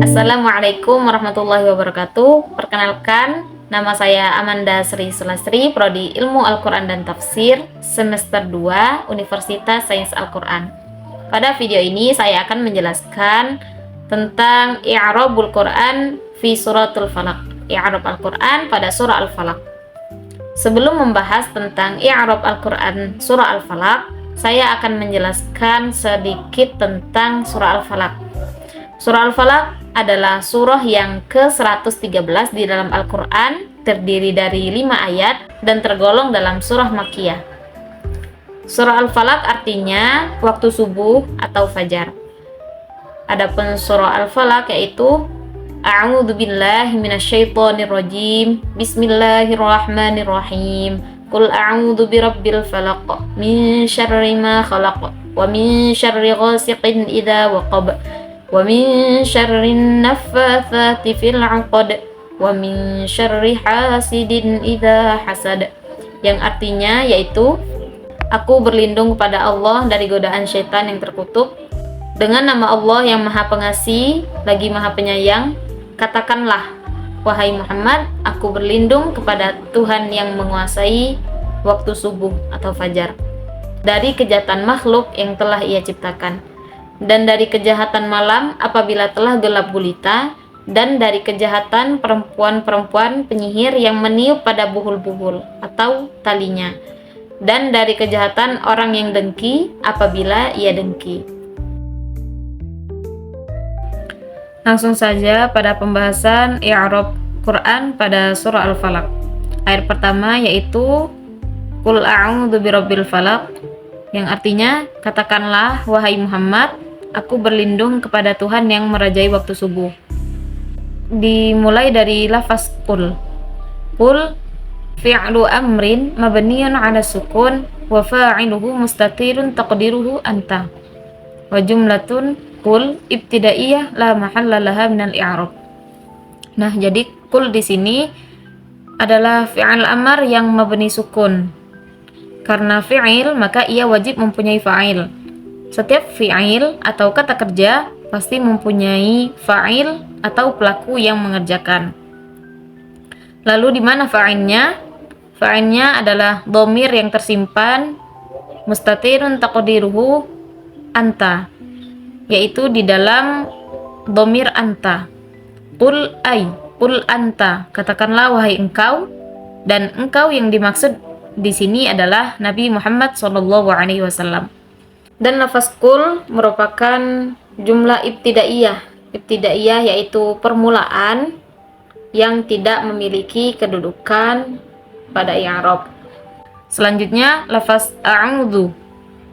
Assalamualaikum warahmatullahi wabarakatuh. Perkenalkan, nama saya Amanda Sri Sulastri, Prodi Ilmu Al-Quran dan Tafsir, semester 2, Universitas Sains Al-Quran. Pada video ini saya akan menjelaskan tentang i'rabul Quran fi suratul Falaq. I'rab Al-Quran pada surah Al-Falaq. Sebelum membahas tentang i'rab Al-Quran surah Al-Falaq, saya akan menjelaskan sedikit tentang surah Al-Falaq. Surah Al-Falaq adalah surah yang ke-113 di dalam Al-Quran, terdiri dari 5 ayat dan tergolong dalam surah Makkiyah. Surah Al-Falaq artinya waktu subuh atau fajar. Adapun surah Al-Falaq yaitu A'udzu billahi minasyaitonir rajim. Bismillahirrahmanirrahim. Qul a'udzu birabbil falaq min syarri ma khalaq wa min syarri ghasiqin idza waqab wa min syarrin naffatsati fil 'uqad wa min syarri hasidin idza hasad, yang artinya yaitu aku berlindung kepada Allah dari godaan syaitan yang terkutuk. Dengan nama Allah yang Maha Pengasih lagi Maha Penyayang, katakanlah, wahai Muhammad, aku berlindung kepada Tuhan yang menguasai waktu subuh atau fajar, dari kejahatan makhluk yang telah Ia ciptakan, dan dari kejahatan malam apabila telah gelap gulita, dan dari kejahatan perempuan-perempuan penyihir yang meniup pada buhul-buhul atau talinya, dan dari kejahatan orang yang dengki apabila ia dengki. Langsung saja pada pembahasan i'rab Quran pada surah Al-Falaq. Ayat pertama yaitu Qul a'udzu birabbil falaq, yang artinya katakanlah, wahai Muhammad, aku berlindung kepada Tuhan yang merajai waktu subuh. Dimulai dari lafaz qul. Qul fi'lu amrin mabniyun 'ala sukun wa fa'iluhu mustatirun taqdiruhu anta. Wa jumlatun qul ibtidaiyah la mahalla laha minal i'rab. Nah, jadi qul di sini adalah fi'il amar yang mabni sukun. Karena fi'il maka ia wajib mempunyai fa'il. Setiap fi'il atau kata kerja pasti mempunyai fa'il atau pelaku yang mengerjakan. Lalu di mana fa'ilnya? Fa'ilnya adalah dhamir yang tersimpan mustatirun taqdiruhu anta, yaitu di dalam dhamir anta. Qul qul anta, katakanlah wahai engkau, dan engkau yang dimaksud di sini adalah Nabi Muhammad SAW. Dan lafaz qul merupakan jumlah ibtidaiyah. Ibtidaiyah yaitu permulaan yang tidak memiliki kedudukan pada i'rab. Selanjutnya lafaz a'udzu,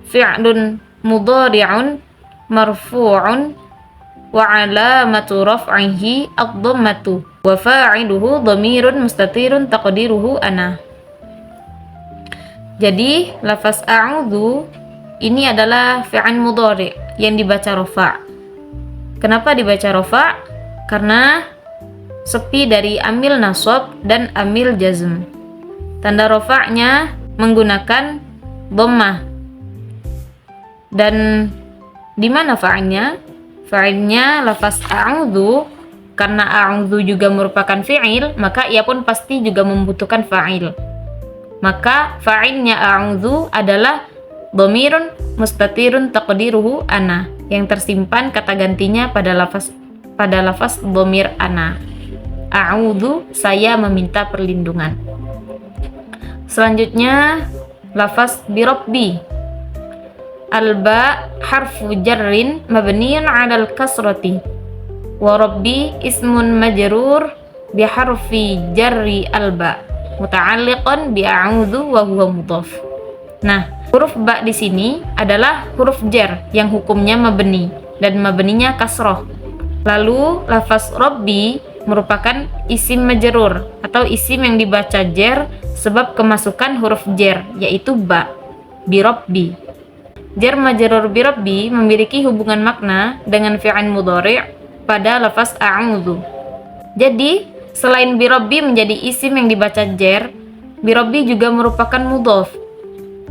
fi'lun mudhari'un marfu'un wa 'alamatu raf'ihi ad-dhammatu wa fa'iluhu dhamirun mustatirun taqdiruhu ana. Jadi lafaz a'udzu ini adalah fi'il mudhari' yang dibaca rafa'. Kenapa dibaca rafa'? Karena sepi dari amil nasab dan amil jazm. Tanda rafa'nya menggunakan dhammah. Dan di mana fa'ilnya? Fa'ilnya lafaz a'udzu. Karena a'udzu juga merupakan fi'il, maka ia pun pasti juga membutuhkan fa'il. Maka fa'ilnya a'udzu adalah dhamirun mustatirun taqdiruhu ana, yang tersimpan kata gantinya pada lafaz dhamir ana. A'udzu, saya meminta perlindungan. Selanjutnya lafaz birabbi. Alba harfu jarrin mabniyun 'alal kasrati wa rabbi ismun majrur bi harfi jarri alba muta'alliqan bi a'udzu wa huwa mudhaf. Nah, huruf ba di sini adalah huruf jar yang hukumnya mabni dan mabninya kasroh. Lalu lafaz rabbi merupakan isim majrur atau isim yang dibaca jar sebab kemasukan huruf jar yaitu ba, bi rabbi. Jar majrur bi rabbi memiliki hubungan makna dengan fi'il mudhari' pada lafaz a'udzu. Jadi selain bi rabbi menjadi isim yang dibaca jar, bi rabbi juga merupakan mudhaf.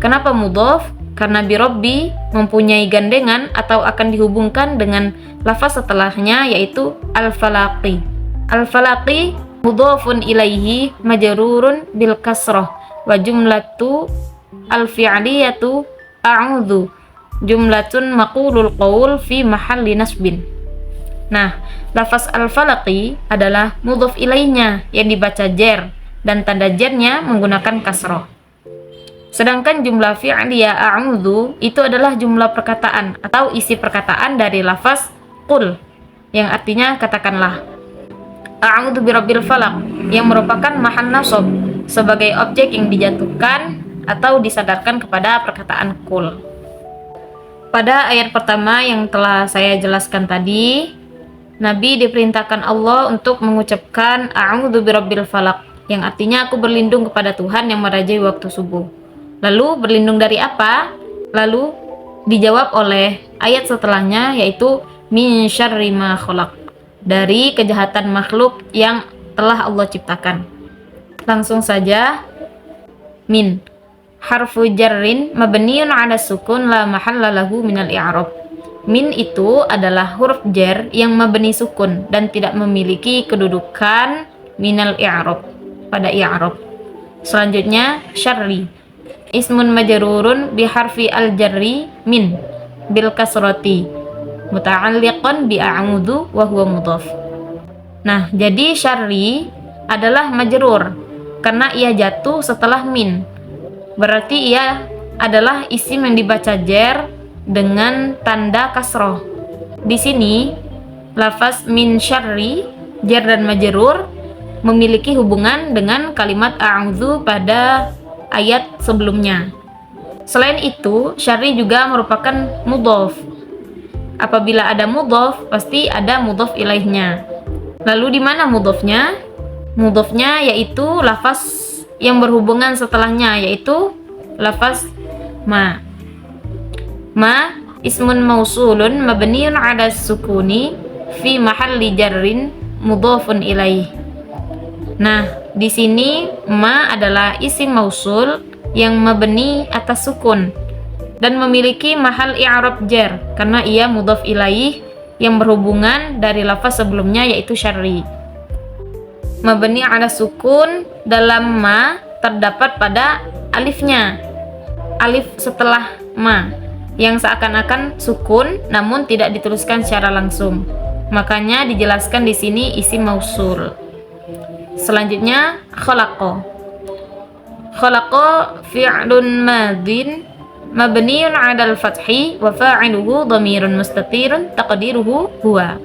Kenapa mudhaf? karena birobbi mempunyai gandengan atau akan dihubungkan dengan lafaz setelahnya yaitu al-falaqi. Al-falaqi mudhafun ilaihi majrurun bil kasrah wa jumlatu al-fi'liyatu a'udzu jumlatun maqulul qaul fi mahalli nasbin. Nah, lafaz al-falaqi adalah mudhaf ilaihnya yang dibaca jar dan tanda jarnya menggunakan kasrah. Sedangkan jumlah fi'liyah a'udzu itu adalah jumlah perkataan atau isi perkataan dari lafaz qul yang artinya katakanlah. A'udzu birabbil falaq yang merupakan mahal nasab sebagai objek yang dijatuhkan atau disandarkan kepada perkataan qul. Pada ayat pertama yang telah saya jelaskan tadi, Nabi diperintahkan Allah untuk mengucapkan a'udzu birabbil falaq yang artinya aku berlindung kepada Tuhan yang merajai waktu subuh. Lalu berlindung dari apa? Lalu dijawab oleh ayat setelahnya yaitu min syarri ma khalaq, dari kejahatan makhluk yang telah Allah ciptakan. Langsung saja, min harfu jarrin mabniun 'ala sukun la mahalla lahu minal i'rab. Min itu adalah huruf jar yang mabni sukun dan tidak memiliki kedudukan minal i'rab pada i'rab. Selanjutnya syarri ismun majrurun bi harfi al-jarri min bil kasrati muta'alliqan bi a'udzu wa huwa mudhaf. Nah, jadi syarri adalah majrur karena ia jatuh setelah min. Berarti ia adalah isim yang dibaca jar dengan tanda kasroh. Di sini lafaz min syarri jar dan majrur memiliki hubungan dengan kalimat a'udzu pada ayat sebelumnya. Selain itu, syarri juga merupakan mudhaf. Apabila ada mudhaf, pasti ada mudhaf ilaihnya. Lalu di mana mudhafnya? Mudhafnya yaitu lafaz yang berhubungan setelahnya, yaitu lafaz ma. Ma ismun mausulun mabniun 'ala sukuni fi mahalli jarrin mudhafun ilaih. Nah, di sini ma adalah isim mausul yang mabni atas sukun dan memiliki mahal i'rab jar karena ia mudhaf ilaih yang berhubungan dari lafaz sebelumnya yaitu syarri. Mabni 'ala sukun dalam ma terdapat pada alifnya. Alif setelah ma yang seakan-akan sukun namun tidak dituliskan secara langsung. Makanya dijelaskan di sini isim mausul. Selanjutnya khalaqa. Khalaqa fi'lun madin mabniun 'alal fathi wa fa'iluhu dhamirun mustatirun taqdiruhu huwa.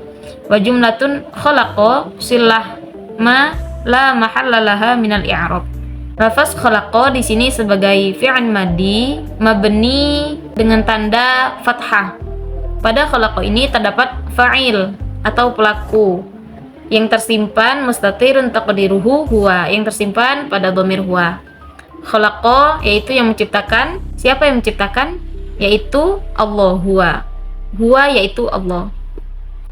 Wa jumlatun khalaqa silah ma la mahalla laha minal i'rab. Lafaz khalaqa di sini sebagai fi'il madhi mabni dengan tanda fathah. Pada khalaqa ini terdapat fa'il atau pelaku yang tersimpan mustatirun taqdiruhu huwa, yang tersimpan pada dhamir huwa. Khalaqa yaitu yang menciptakan. Siapa yang menciptakan? Yaitu Allah. Huwa yaitu Allah.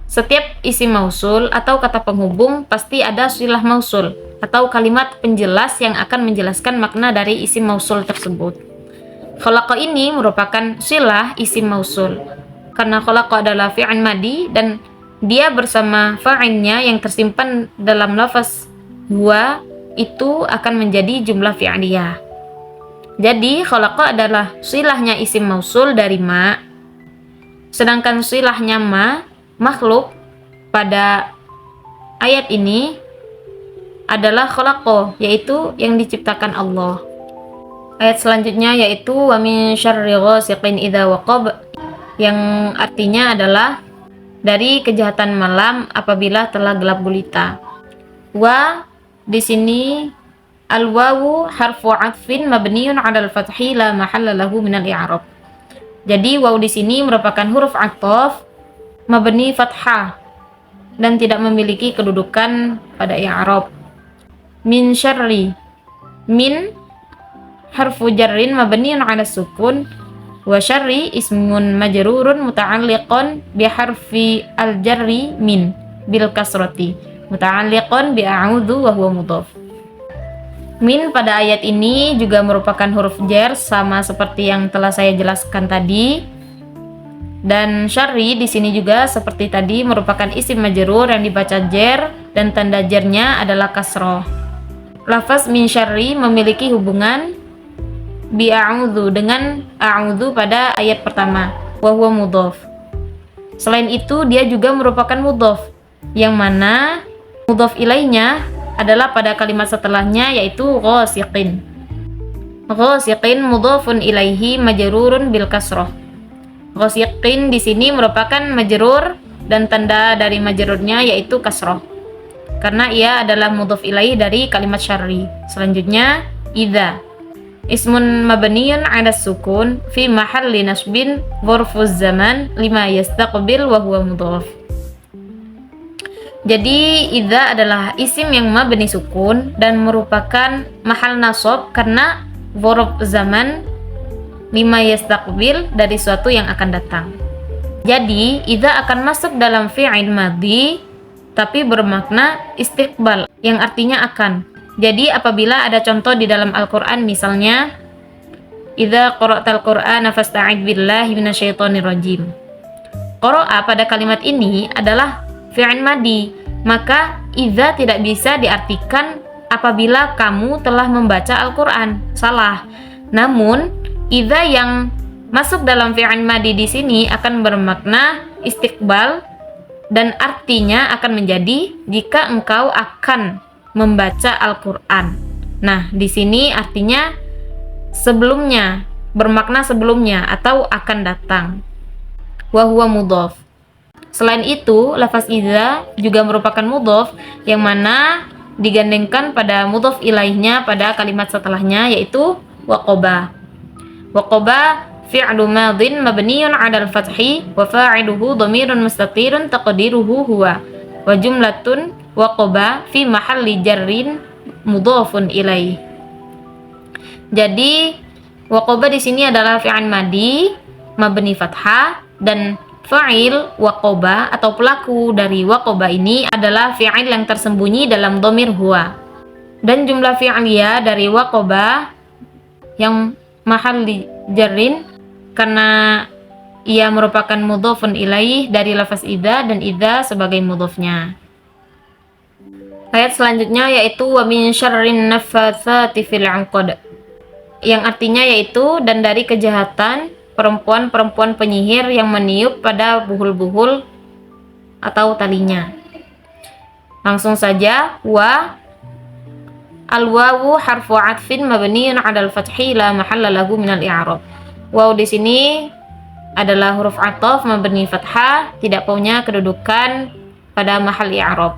Setiap isim mausul atau kata penghubung pasti ada silah mausul atau kalimat penjelas yang akan menjelaskan makna dari isim mausul tersebut. Khalaqa ini merupakan silah isim mausul karena khalaqa adalah fi'il madhi dan dia bersama fa'ilnya yang tersimpan dalam lafaz huwa itu akan menjadi jumlah fi'liyah. Jadi khalaqa adalah silahnya isim mausul dari ma, sedangkan silahnya ma makhluk pada ayat ini adalah khalaqa, yaitu yang diciptakan Allah. Ayat selanjutnya yaitu wa min syarri ghasiqin idza waqab, yang artinya adalah dari kejahatan malam apabila telah gelap gulita. Wa di sini al-wawu harfu 'athfin mabniun 'alal fathi la mahalla lahu minal i'rab. Jadi waw di sini merupakan huruf 'athaf mabni fathah dan tidak memiliki kedudukan pada i'rab. Min syarri, min harfu jarrin mabniun 'ala sukun wa syarri ismun majrurun muta'alliqan bi harfi al-jarri min bil kasrati muta'alliqan bi a'udzu wa huwa mudhaf. Min pada ayat ini juga merupakan huruf jar sama seperti yang telah saya jelaskan tadi. Dan syarri di sini juga seperti tadi merupakan isim majrur yang dibaca jar dan tanda jarnya adalah kasroh. Lafaz min syarri memiliki hubungan bi a'udzu dengan a'udzu pada ayat pertama, wa huwa mudhof. Selain itu dia juga merupakan mudhof, yang mana mudhof ilaihnya adalah pada kalimat setelahnya, yaitu ghasiqin. Ghasiqin mudhofun ilaihi majrurun bil kasroh. Ghasiqin di sini merupakan majrur dan tanda dari majrurnya yaitu kasroh, karena ia adalah mudhof ilaihi dari kalimat syarri. Selanjutnya idza ismun mabniyun 'ala sukun fi mahalli nasbin dzarfuz zaman lima yastaqbil wa huwa mudhof. Jadi idza adalah isim yang mabni sukun dan merupakan mahal nasab karena dzarf zaman lima yastaqbil dari suatu yang akan datang. Jadi idza akan masuk dalam fi'il madhi tapi bermakna istiqbal yang artinya akan. Jadi apabila ada contoh di dalam Al-Qur'an, misalnya idza qara'tal Qur'ana fasta'id billahi minasyaitonir rajim. Qara'a pada kalimat ini adalah fi'il madhi, maka idza tidak bisa diartikan apabila kamu telah membaca Al-Qur'an. Salah. Namun idza yang masuk dalam fi'il madhi di sini akan bermakna istiqbal dan artinya akan menjadi jika engkau akan membaca Al-Qur'an. Nah, di sini artinya sebelumnya, bermakna sebelumnya atau akan datang. Wa huwa mudhof. Selain itu, lafaz idza juga merupakan mudhof yang mana digandengkan pada mudhof ilaihnya pada kalimat setelahnya, yaitu waqaba. Waqaba fi'lu madhin mabniyun 'alal fathi wa fa'iluhu dhamirun mustatirun taqdiruhu huwa wa jumlatun waqaba fi mahalli jarrin mudhofun ilaih. Jadi waqaba di sini adalah fi'il madhi mabni fathah dan fa'il waqaba atau pelaku dari waqaba ini adalah fi'il yang tersembunyi dalam dhamir huwa. Dan jumlah fi'liyah dari waqaba yang mahalli jarrin karena ia merupakan mudhofun ilaih dari lafaz idza dan idza sebagai mudhofnya. Ayat selanjutnya yaitu wa min syarrin naffatsati fil 'uqad, yang artinya yaitu dan dari kejahatan perempuan-perempuan penyihir yang meniup pada buhul-buhul atau talinya. Langsung saja, wa al-wawu harfu 'atfin mabniun 'alal fathi la mahalla lahu minal i'rab. Waw di sini adalah huruf ataf mabni fathah, tidak punya kedudukan pada mahal i'rab.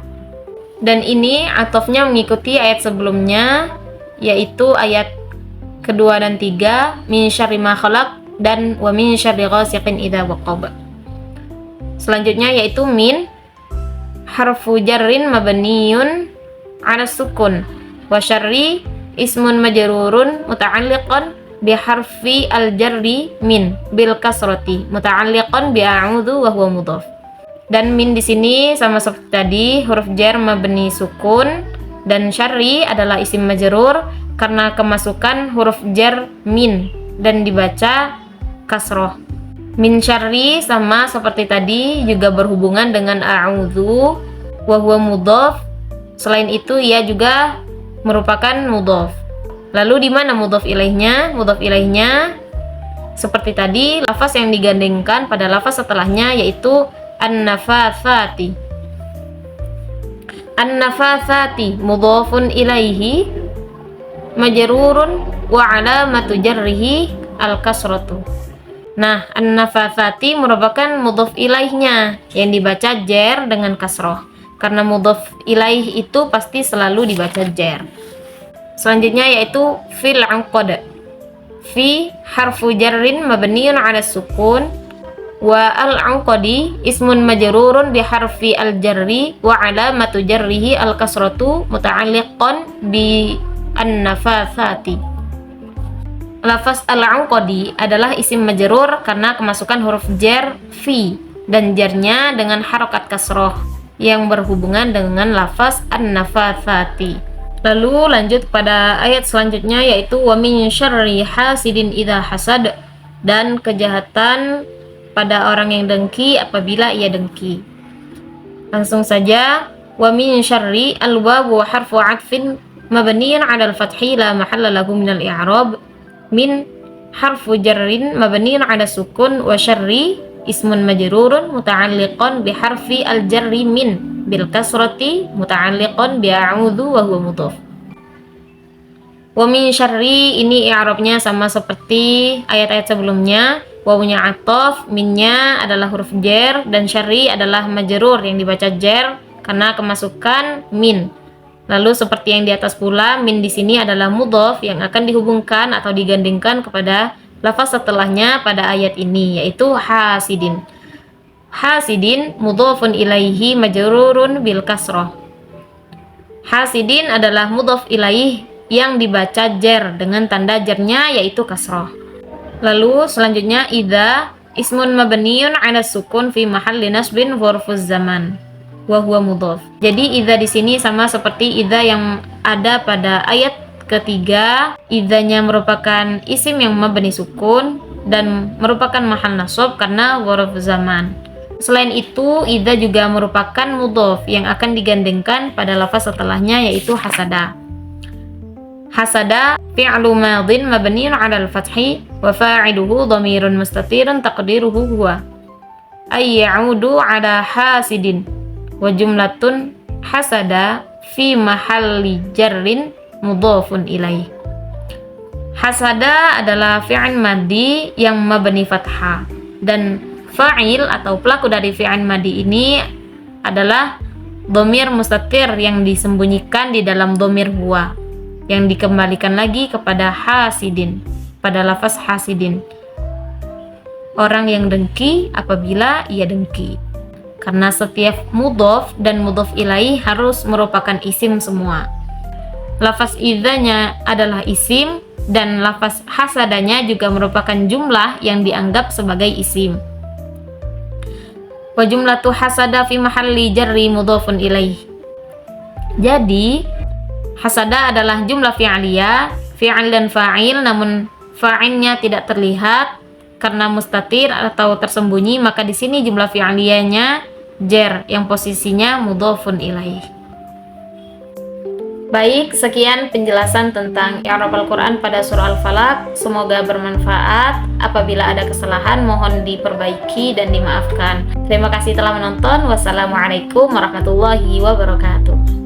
Dan ini atafnya mengikuti ayat sebelumnya, yaitu ayat kedua dan 3, min syarri ma khalaq dan wa min syarri ghasiqin idza waqab. Selanjutnya yaitu min harfu jarrin mabniyun 'ala sukun wa syarri ismun majrurun muta'alliqan bi harfi al-jarri min bil kasrati muta'alliqan bi a'udzu wa huwa mudhaf. Dan min di sini sama seperti tadi huruf jar mabni sukun dan syarri adalah isim majrur karena kemasukan huruf jar min dan dibaca kasroh. Min syarri sama seperti tadi juga berhubungan dengan a'udzu wa huwa mudhaf. Selain itu ia juga merupakan mudhaf. Lalu di mana mudhaf ilaihnya? Mudhaf ilaihnya seperti tadi lafaz yang digandengkan pada lafaz setelahnya yaitu an-nafatsati. An-nafatsati mudhafun ilaihi majrurun wa 'alamatu jarrihi al-kasratu. Nah, an-nafatsati merupakan mudhaf ilaihnya yang dibaca jar dengan kasroh. Karena mudhaf ilaih itu pasti selalu dibaca jar. Selanjutnya yaitu fil 'uqad. Fi harfu jarrin mabniun 'ala sukun wa al-'uqadi ismun majrurun bi harfi al-jarri wa 'alamatu jarrihi al-kasratu muta'alliqan bi an-nafatsati. Lafaz al-'uqadi adalah isim majrur karena kemasukan huruf jar fi dan jarnya dengan harokat kasroh yang berhubungan dengan lafaz an-nafatsati. Lalu lanjut pada ayat selanjutnya, yaitu wa min syarri hasidin idza hasad, dan kejahatan pada orang yang dengki apabila ia dengki. Langsung saja, wa min syarri al-wawu harfu 'atfin mabniin 'ala al-fathi la mahalla lahu min al-i'rab, min harfu jarrin mabniin 'ala sukun, wa syarri ismun majrurun muta'alliqan bi harfi al-jarri min bil kasrati muta'alliqan bi a'udzu wa huwa mudhaf. Wa min syarri ini i'rabnya sama seperti ayat-ayat sebelumnya. Wawunya ataf, minnya adalah huruf jar, dan syarri adalah majrur yang dibaca jar karena kemasukan min. Lalu seperti yang di atas pula, min di sini adalah mudhaf yang akan dihubungkan atau digandingkan kepada lafaz setelahnya pada ayat ini, yaitu hasidin. Hasidin mudhafun ilaihi majrurun bil kasrah. Hasidin adalah mudhaf ilaih yang dibaca jar dengan tanda jarnya yaitu kasrah. Lalu selanjutnya idza ismun mabniun 'ala sukun fi mahalli nasbin dzarfuz zaman wa huwa mudhaf. Jadi idza di sini sama seperti idza yang ada pada ayat ketiga. Idzanya merupakan isim yang mabni sukun dan merupakan mahal nasab karena dzarf zaman. Selain itu, idza juga merupakan mudhaf yang akan digandengkan pada lafaz setelahnya yaitu hasada. Hasada fi'lu madin mabniun 'ala al-fathi wa fa'iluhu dhamirun mustatirun taqdiruhu huwa ay ya'udu 'ala hasidin wa jumlatun hasada fi mahalli jarrin mudhafun ilaih. Hasada adalah fi'il madhi yang mabni fathah, dan fa'il atau pelaku dari fi'il madhi ini adalah dhamir mustatir yang disembunyikan di dalam dhamir huwa, yang dikembalikan lagi kepada hasidin pada lafaz hasidin, orang yang dengki apabila ia dengki. Karena setiap mudhaf dan mudhaf ilaih harus merupakan isim semua. Lafaz idzanya adalah isim dan lafaz hasadanya juga merupakan jumlah yang dianggap sebagai isim. Wa jumlatu hasada fi mahalli jarri mudhafun ilaih. Jadi hasada adalah jumlah fi'liyah, fi'il dan fa'il, namun fa'ilnya tidak terlihat karena mustatir atau tersembunyi, maka di sini jumlah fi'liyahnya jar yang posisinya mudhafun ilaih. Baik, sekian penjelasan tentang i'rab Al-Qur'an pada surah Al-Falaq. Semoga bermanfaat. Apabila ada kesalahan mohon diperbaiki dan dimaafkan. Terima kasih telah menonton. Wassalamualaikum warahmatullahi wabarakatuh.